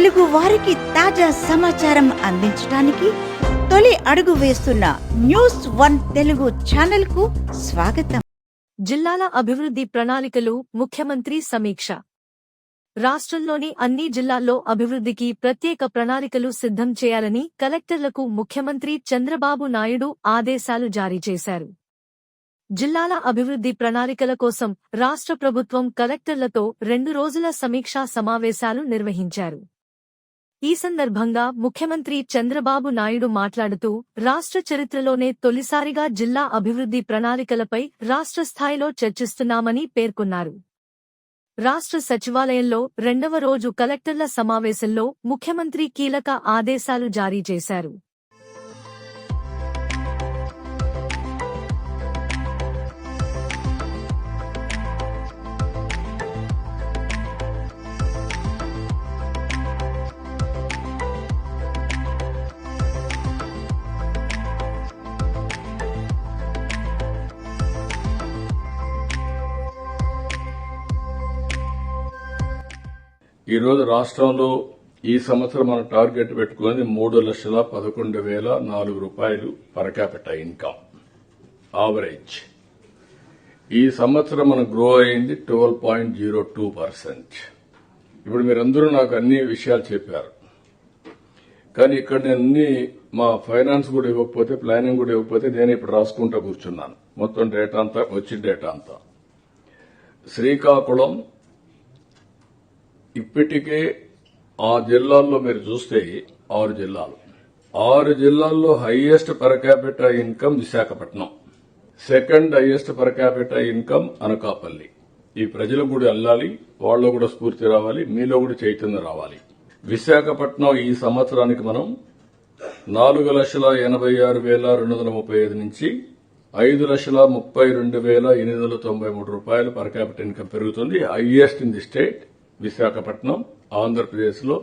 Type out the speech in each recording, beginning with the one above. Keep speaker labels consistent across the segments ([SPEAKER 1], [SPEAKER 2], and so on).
[SPEAKER 1] తెలుగు వారికి తాజా సమాచారం అందించడానికి తొలి అడుగు వేస్తున్న న్యూస్ 1 తెలుగు ఛానల్ కు స్వాగతం.
[SPEAKER 2] జిల్లాల అభివృద్ధి ప్రణాళికలు ముఖ్యమంత్రి సమీక్ష. రాష్ట్రంలోని అన్ని జిల్లాల్లో అభివృద్ధికి ప్రత్యేక ప్రణాళికలు సిద్ధం చేయాలని కలెక్టర్లకు ముఖ్యమంత్రి చంద్రబాబు నాయుడు ఆదేశాలు జారీ చేశారు. జిల్లాల అభివృద్ధి ప్రణాళికల కోసం రాష్ట్ర ప్రభుత్వం కలెక్టర్లతో 2 రోజుల సమీక్షా సమావేశాలు నిర్వహించారు. ఈ సందర్భంగా ముఖ్యమంత్రి చంద్రబాబు నాయుడు మాట్లాడుతూ, రాష్ట్ర చరిత్రలోనే తొలిసారిగా జిల్లా అభివృద్ధి ప్రణాళికలపై రాష్ట్ర స్థాయిలో చర్చిస్తున్నామని పేర్కొన్నారు. రాష్ట్ర సచివాలయంలో 2వ రోజు కలెక్టర్ల సమావేశంలో ముఖ్యమంత్రి కీలక ఆదేశాలు జారీ చేశారు.
[SPEAKER 3] ఈరోజు రాష్ట్రంలో ఈ సంవత్సరం మనం టార్గెట్ పెట్టుకున్నది 3,11,004 రూపాయలు పర్ క్యాపిటా ఇన్కమ్ యావరేజ్. ఈ సంవత్సరం మనం గ్రో అయింది 12.02%. ఇప్పుడు మీరందరూ నాకు అన్ని విషయాలు చెప్పారు, కానీ ఇక్కడ నేను అన్ని మా ఫైనాన్స్ కూడా ఇవ్వకపోతే, ప్లానింగ్ కూడా ఇవ్వకపోతే నేను ఇప్పుడు రాసుకుంటూ కూర్చున్నాను మొత్తం డేటా అంతా, వచ్చిన డేటా అంతా. శ్రీకాకుళం ఇప్పటికే ఆ జిల్లాల్లో మీరు చూస్తే 6 జిల్లాల్లో highest per capita income Visakhapatnam, second highest per capita income Anakapalli. ఈ ప్రజలకు కూడా అల్లాలి, వాళ్ళలో కూడా స్ఫూర్తి రావాలి, మీలో కూడా చైతన్యం రావాలి. విశాఖపట్నం ఈ సంవత్సరానికి మనం 4,86,235 నుంచి 5,32,893 రూపాయలు పర్ క్యాపిటా ఇన్కమ్ పెరుగుతుంది. Highest in the state Visakhapatnam. Andhra Pradesh లో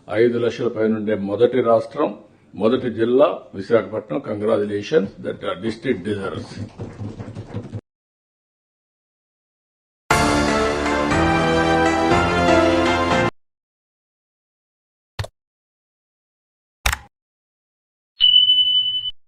[SPEAKER 3] 5 లక్షల పైనుండే మొదటి రాష్ట్రం, మొదటి జిల్లా Visakhapatnam. Congratulations, that district deserves.